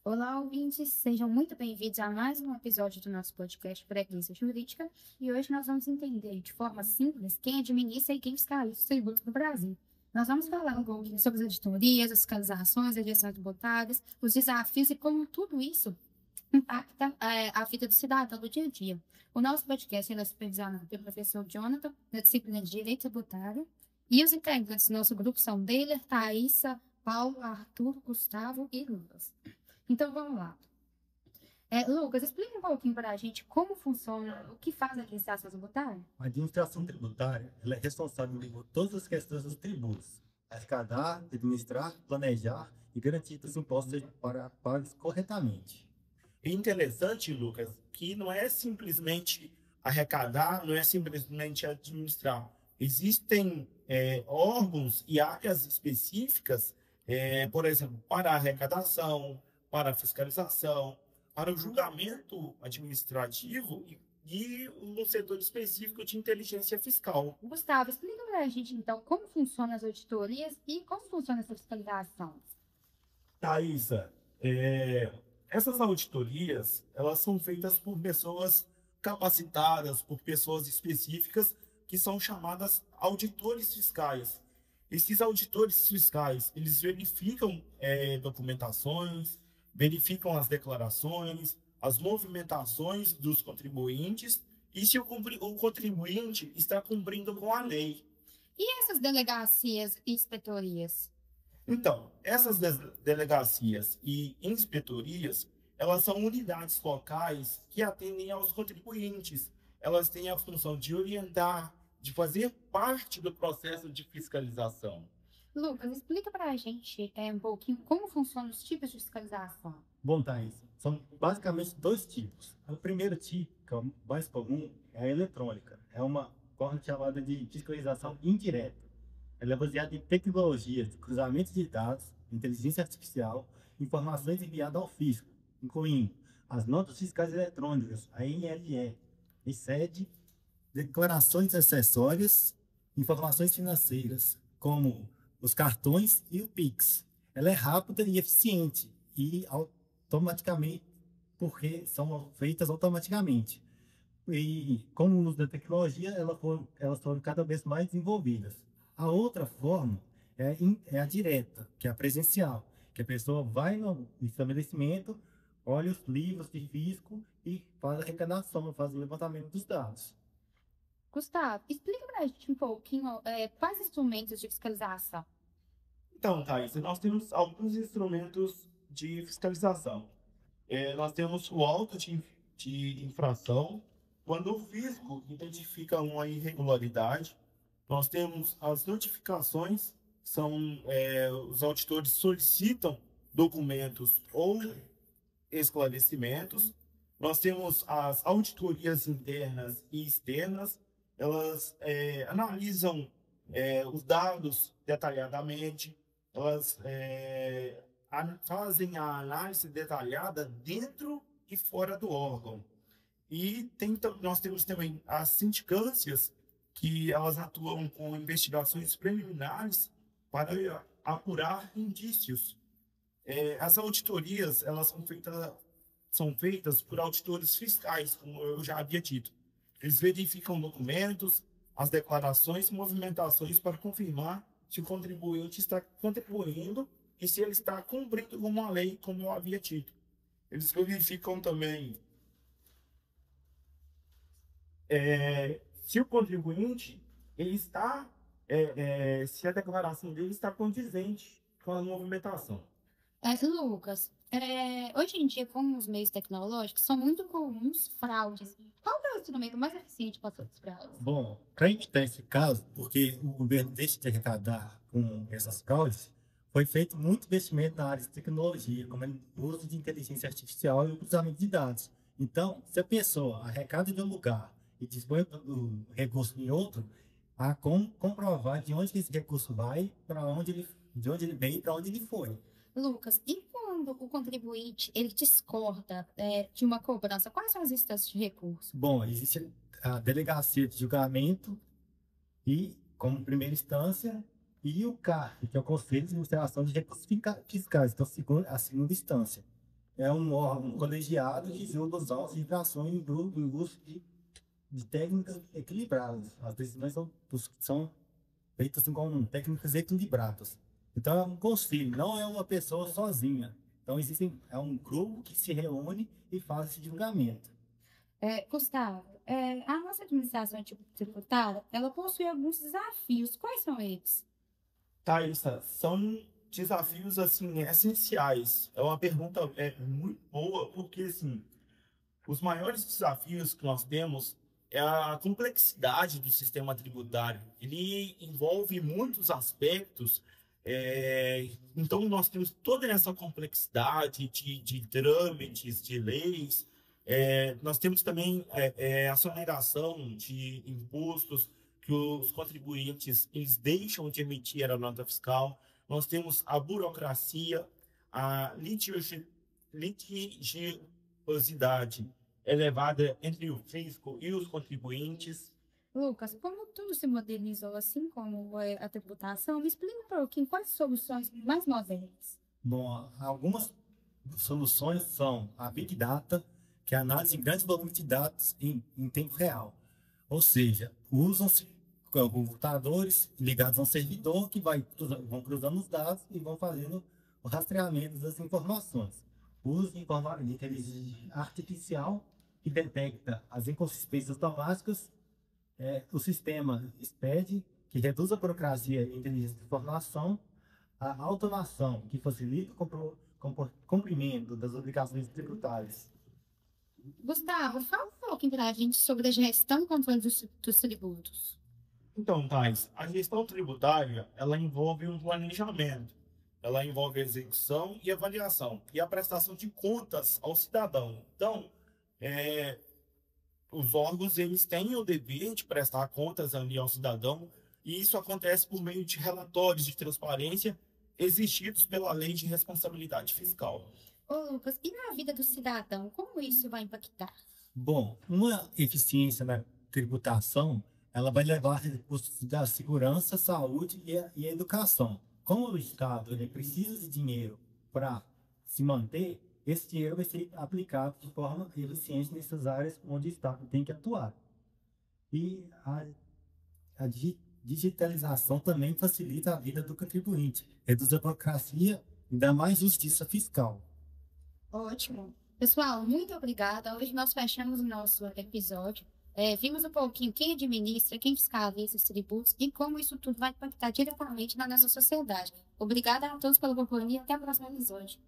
Olá, ouvintes, sejam muito bem-vindos a mais um episódio do nosso podcast Preguiça Jurídica. E hoje nós vamos entender de forma simples quem administra e quem fiscaliza os tributos no Brasil. Nós vamos falar um pouquinho sobre as auditorias, as fiscalizações, as gestões tributárias, os desafios e como tudo isso impacta a vida do cidadão do dia a dia. O nosso podcast é supervisionado pelo professor Jonathan, da disciplina de Direito Tributário, e os integrantes do nosso grupo são Deiler, Thaisa, Paulo, Arthur, Gustavo e Lucas. Então, vamos lá. Lucas, explica um pouquinho para a gente como funciona, o que faz a administração tributária? A administração tributária ela é responsável por todas as questões dos tributos: arrecadar, administrar, planejar e garantir que os impostos sejam pagos corretamente. É interessante, Lucas, que não é simplesmente arrecadar, não é simplesmente administrar. Existem órgãos e áreas específicas, por exemplo, para a arrecadação, para a fiscalização, para o julgamento administrativo e um setor específico de inteligência fiscal. Gustavo, explica para a gente, então, como funcionam as auditorias e como funciona essa fiscalização. Thaisa, essas auditorias, elas são feitas por pessoas capacitadas, por pessoas específicas, que são chamadas auditores fiscais. Esses auditores fiscais, eles verificam documentações, verificam as declarações, as movimentações dos contribuintes e se o contribuinte está cumprindo com a lei. E essas delegacias e inspetorias? Então, essas delegacias e inspetorias, elas são unidades locais que atendem aos contribuintes. Elas têm a função de orientar, de fazer parte do processo de fiscalização. Lucas, explica para a gente um pouquinho como funcionam os tipos de fiscalização. Bom, Thaís, são basicamente dois tipos. O primeiro tipo, que é o mais comum, é a eletrônica. É uma forma chamada de fiscalização indireta. Ela é baseada em tecnologias de cruzamento de dados, inteligência artificial, informações enviadas ao fisco, incluindo as notas fiscais eletrônicas, a NLE, e sede, declarações acessórias, informações financeiras, como os cartões e o Pix. Ela é rápida e eficiente e automaticamente, porque são feitas automaticamente. E com o uso da tecnologia, elas foram cada vez mais desenvolvidas. A outra forma é a direta, que é a presencial, que a pessoa vai no estabelecimento, olha os livros de fisco e faz a arrecadação, faz o levantamento dos dados. Gustavo, explica para a gente um pouquinho quais instrumentos de fiscalização. Então, Thaís, nós temos alguns instrumentos de fiscalização. Nós temos o auto de infração, quando o fisco identifica uma irregularidade. Nós temos as notificações, os auditores solicitam documentos ou esclarecimentos. Nós temos as auditorias internas e externas, elas analisam os dados detalhadamente, elas fazem a análise detalhada dentro e fora do órgão. E nós temos também as sindicâncias, que elas atuam com investigações preliminares para apurar indícios. As auditorias, elas são feitas por auditores fiscais, como eu já havia dito. Eles verificam documentos, as declarações e movimentações para confirmar se o contribuinte está contribuindo e se ele está cumprindo com uma lei, como eu havia dito. Eles verificam também se o contribuinte ele está, se a declaração dele está condizente com a movimentação. Lucas, hoje em dia, com os meios tecnológicos, são muito comuns fraudes. Qual é o instrumento mais eficiente para essas fraudes? Bom, para evitar esse caso, porque o governo deixa de arrecadar com essas fraudes, foi feito muito investimento na área de tecnologia, como o uso de inteligência artificial e o cruzamento de dados. Então, se a pessoa arrecada de um lugar e dispõe do recurso em outro, há como comprovar de onde esse recurso vai, de onde ele veio e para onde ele foi. Lucas, e quando o contribuinte ele discorda de uma cobrança, quais são as instâncias de recurso? Bom, existe a delegacia de julgamento e, como primeira instância, e o CARF, que é o Conselho de Administração de Recursos Fiscais, então a segunda instância. é um órgão colegiado que julga os autos de infração em busca de técnicas equilibradas. As decisões são feitas com técnicas equilibradas. Então, é um conselho, não é uma pessoa sozinha. Então, é um grupo que se reúne e faz esse julgamento. Gustavo, a nossa administração tributária, ela possui alguns desafios. Quais são eles? Thaisa, são desafios assim essenciais. É uma pergunta muito boa, porque assim, os maiores desafios que nós temos é a complexidade do sistema tributário. Ele envolve muitos aspectos, então nós temos toda essa complexidade de trâmites, de leis. Nós temos também a soneração de impostos que os contribuintes eles deixam de emitir a nota fiscal. Nós temos a burocracia, a litigiosidade elevada entre o fisco e os contribuintes. Lucas, como tudo se modernizou assim como a tributação, me explica um pouquinho quais soluções mais modernas. Bom, algumas soluções são a Big Data, que é a análise de grandes volumes de dados em tempo real. Ou seja, usam-se computadores ligados a um servidor que vão cruzando os dados e vão fazendo o rastreamento das informações. Uso de inteligência artificial que detecta as inconsistências automáticas, o sistema SPED, que reduz a burocracia e inteligência de informação, a automação, que facilita o cumprimento das obrigações tributárias. Gustavo, fala um pouquinho para a gente sobre a gestão e controle dos tributos. Então, Thais, a gestão tributária, ela envolve um planejamento, ela envolve a execução e avaliação, e a prestação de contas ao cidadão. Então, os órgãos, eles têm o dever de prestar contas ali ao cidadão, e isso acontece por meio de relatórios de transparência exigidos pela Lei de Responsabilidade Fiscal. Ô, Lucas, e na vida do cidadão, como isso vai impactar? Bom, uma eficiência na tributação, ela vai levar recursos da segurança, saúde e a educação. Como o Estado ele precisa de dinheiro para se manter, esse dinheiro vai ser aplicado de forma eficiente nessas áreas onde o Estado tem que atuar. E a digitalização também facilita a vida do contribuinte, reduz a burocracia e dá mais justiça fiscal. Ótimo. Pessoal, muito obrigada. Hoje nós fechamos o nosso episódio. Vimos um pouquinho quem administra, quem fiscaliza esses tributos e como isso tudo vai impactar diretamente na nossa sociedade. Obrigada a todos pela companhia e até o próximo episódio.